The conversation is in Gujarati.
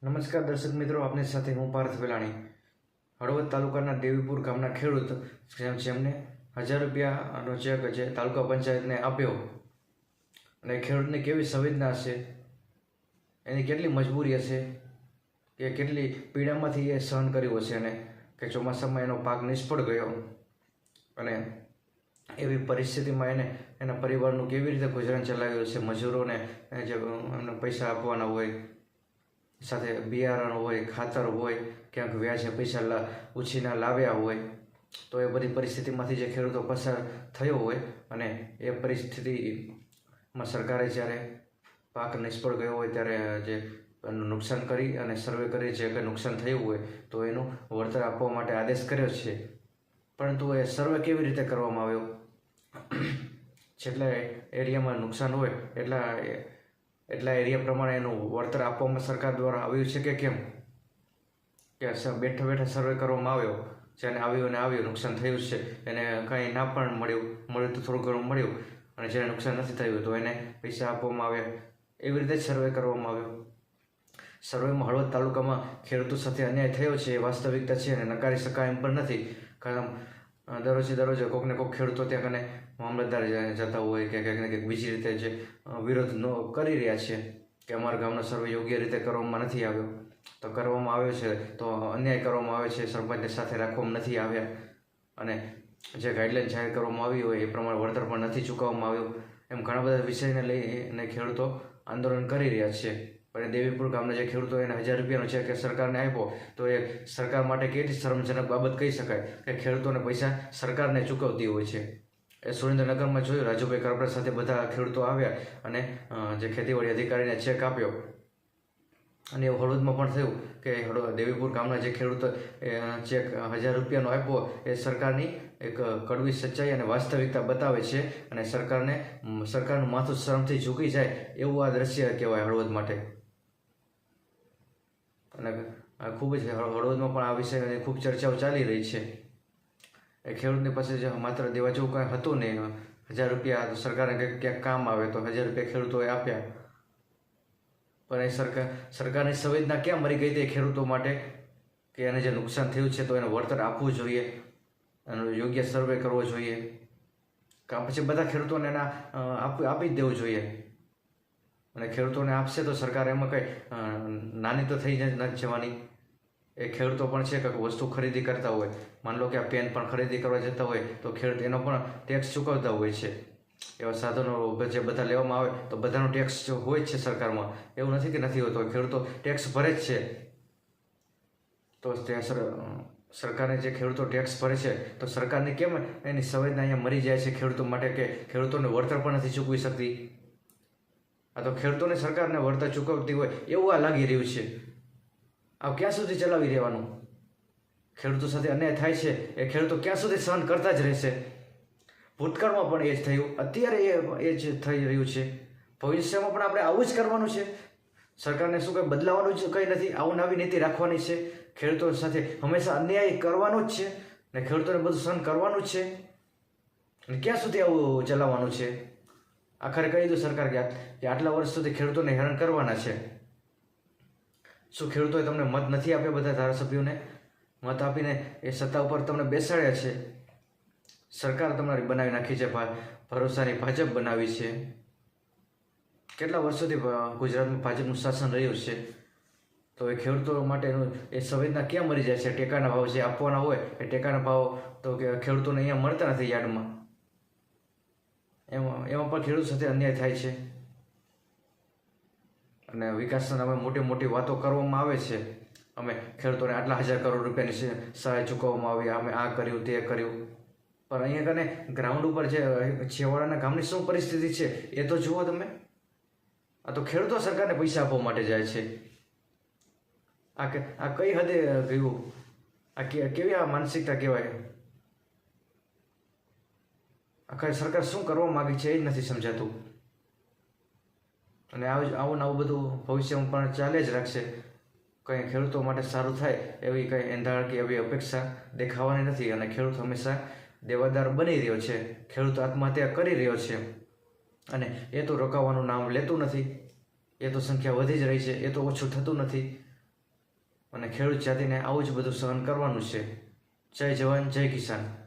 નમસ્કાર દર્શક મિત્રો, આપની સાથે હું પાર્થ વેલાણી. હળવદ તાલુકાના દેવીપુર ગામના ખેડૂત જેમને 1000 રૂપિયાનો ચેક જે તાલુકા પંચાયતને આપ્યો અને ખેડૂતની કેવી સંવેદના હશે, એની કેટલી મજબૂરી હશે કે કેટલી પીડામાંથી એ સહન કર્યું હશે અને કે ચોમાસામાં એનો પાક નિષ્ફળ ગયો અને એવી પરિસ્થિતિમાં એના પરિવારનું કેવી રીતે ગુજરાન ચલાવ્યું હશે. મજૂરોને જે એમને પૈસા આપવાના હોય, સાથે બિયારણ હોય, ખાતર હોય, ક્યાંક વ્યાજે પૈસા ઉછીના લાવ્યા હોય, તો એ બધી પરિસ્થિતિમાંથી જે ખેડૂતો પસાર થયો હોય અને એ પરિસ્થિતિમાં સરકારે જ્યારે પાક નિષ્ફળ ગયો હોય ત્યારે જે નુકસાન કરી અને સર્વે કરી જે કંઈ નુકસાન થયું હોય તો એનું વળતર આપવા માટે આદેશ કર્યો છે. પરંતુ એ સર્વે કેવી રીતે કરવામાં આવ્યો? જેટલા એરિયામાં નુકસાન હોય એટલા એરિયા પ્રમાણે એનું વળતર આપવામાં સરકાર દ્વારા આવ્યું છે કે કેમ? કે બેઠા બેઠા સર્વે કરવામાં આવ્યો, જેને આવ્યું નુકસાન થયું છે એને કંઈ ના પણ મળ્યું તો થોડું ઘણું મળ્યું, અને જેને નુકસાન નથી થયું તો એને પૈસા આપવામાં આવ્યા. એવી રીતે જ સર્વે કરવામાં આવ્યો. સર્વેમાં હળવદ તાલુકામાં ખેડૂતો સાથે અન્યાય થયો છે એ વાસ્તવિકતા છે અને નકારી શકાય એમ પણ નથી. કારણ દરરોજે કોઈકને કોઈક ખેડૂતો ત્યાં કને મામલતદાર જતા હોય કે કંઈક ને કંઈક બીજી રીતે જે વિરોધ કરી રહ્યા છે કે અમારા ગામનો સર્વે યોગ્ય રીતે કરવામાં નથી આવ્યો, તો કરવામાં આવ્યો છે તો અન્યાય કરવામાં આવે છે, સરપંચને સાથે રાખવામાં નથી આવ્યા અને જે ગાઈડલાઈન જાહેર કરવામાં આવી હોય એ પ્રમાણે વળતર પણ નથી ચૂકવવામાં આવ્યું. એમ ઘણા બધા વિષયને લઈને ખેડૂતો આંદોલન કરી રહ્યા છે. પણ દેવીપુર ગામના જે ખેડૂતો એને 1000 રૂપિયાનો ચેક કે સરકારને આપ્યો તો એ સરકાર માટે કેટલી શરમજનક બાબત કહી શકાય કે ખેડૂતોને પૈસા સરકારને ચૂકવતી હોય છે. એ સુરેન્દ્રનગરમાં જોયું, રાજુભાઈ કરપડા સાથે બધા ખેડૂતો આવ્યા અને જે ખેતીવાડી અધિકારીને ચેક આપ્યો. અને એવું હળવદમાં પણ થયું કે દેવીપુર ગામના જે ખેડૂતો ચેક 1000 રૂપિયાનો આપ્યો એ સરકારની એક કડવી સચ્ચાઈ અને વાસ્તવિકતા બતાવે છે અને સરકારનું માથું શરમથી ઝૂકી જાય એવું આ દ્રશ્ય કહેવાય હળવદ માટે. અને ખૂબ જ હળવદમાં પણ આ વિષયની ખૂબ ચર્ચાઓ ચાલી રહી છે. એ ખેડૂતની પાસે જે માત્ર દેવા જેવું કાંઈ હતું નહીં, 1000 રૂપિયા તો સરકારને ક્યાંક કામ આવે તો 1000 રૂપિયા ખેડૂતોએ આપ્યા, પણ એ સરકારની સંવેદના ક્યાં મરી ગઈ હતી ખેડૂતો માટે કે એને જે નુકસાન થયું છે તો એને વળતર આપવું જોઈએ, એનો યોગ્ય સર્વે કરવો જોઈએ, કાં પછી બધા ખેડૂતોને એના આપી જ દેવું જોઈએ. અને ખેડૂતોને આપશે તો સરકાર એમાં કંઈ નાની તો થઈ નથી જવાની. એ ખેડૂતો પણ છે કંઈક વસ્તુ ખરીદી કરતા હોય, માન લો કે આ પેન પણ ખરીદી કરવા જતા હોય તો ખેડૂત એનો પણ ટેક્સ ચૂકવતા હોય છે. એવા સાધનો જે બધા લેવામાં આવે તો બધાનો ટેક્સ હોય જ છે સરકારમાં, એવું નથી કે નથી હોતો. ખેડૂતો ટેક્સ ભરે જ છે. તો સરકારે જે ખેડૂતો ટેક્સ ભરે છે તો સરકારની કેમ એની સંવેદના અહીંયા મરી જાય છે ખેડૂતો માટે કે ખેડૂતોને વળતર પણ નથી ચૂકવી શકતી? આ તો ખેડૂતોને સરકારને વળતર ચૂકવતી હોય એવું આ લાગી રહ્યું છે. આ ક્યાં સુધી ચલાવી રહેવાનું? ખેડૂતો સાથે અન્યાય થાય છે એ ખેડૂતો ક્યાં સુધી સહન કરતા જ રહેશે? ભૂતકાળમાં પણ એ જ થયું, અત્યારે એ જ થઈ રહ્યું છે, ભવિષ્યમાં પણ આપણે આવું જ કરવાનું છે. સરકારને શું કંઈ બદલાવાનું જ કંઈ નથી, આવું નવી નીતિ રાખવાની છે. ખેડૂતો સાથે હંમેશા અન્યાય કરવાનો જ છે ને ખેડૂતોને બધું સહન કરવાનું જ છે. અને ક્યાં સુધી આવું ચલાવવાનું છે? આખરે કહી દીધું સરકાર કે આટલા વર્ષ સુધી ખેડૂતોને હેરાન કરવાના છે. શું ખેડૂતોએ તમને મત નથી આપ્યા? બધા ધારાસભ્યોને મત આપીને એ સત્તા ઉપર તમને બેસાડ્યા છે. સરકાર તમારી બનાવી નાખી છે, ભરોસાની ભાજપ બનાવી છે. કેટલા વર્ષોથી ગુજરાતમાં ભાજપનું શાસન રહ્યું છે. તો એ ખેડૂતો માટેનું એ સંવેદના ક્યાં મરી જાય છે? ટેકાના ભાવ જે આપવાના હોય એ ટેકાના ભાવ તો કે ખેડૂતોને અહીંયા મળતા નથી યાર્ડમાં. એમાં પણ ખેડૂત સાથે અન્યાય થાય છે. અને વિકાસના નામે મોટી વાતો કરવામાં આવે છે. અમે ખેડૂતોને આટલા 1000 કરોડ રૂપિયાની સહાય ચૂકવવામાં આવી, અમે આ કર્યું તે કર્યું, પણ અહીંયા કને ગ્રાઉન્ડ ઉપર જે છેવાડાના ગામની શું પરિસ્થિતિ છે એ તો જુઓ તમે. આ તો ખેડૂતો સરકારને પૈસા આપવા માટે જાય છે. આ કઈ હદે ગયું? આ કેવી આ માનસિકતા કહેવાય? આખરે સરકાર શું કરવા માગી છે એ જ નથી સમજાતું. અને આવું બધું ભવિષ્યમાં પણ ચાલે જ રાખશે. કંઈ ખેડૂતો માટે સારું થાય એવી કંઈ એંધાણ કે એવી અપેક્ષા દેખાવાની નથી. અને ખેડૂત હંમેશા દેવાદાર બની રહ્યો છે, ખેડૂત આત્મહત્યા કરી રહ્યો છે અને એ તો રોકાવાનું નામ લેતું નથી. એ તો સંખ્યા વધી જ રહી છે, એ તો ઓછું થતું નથી. અને ખેડૂત જાતિને આવું જ બધું સહન કરવાનું છે. જય જવાન જય કિસાન.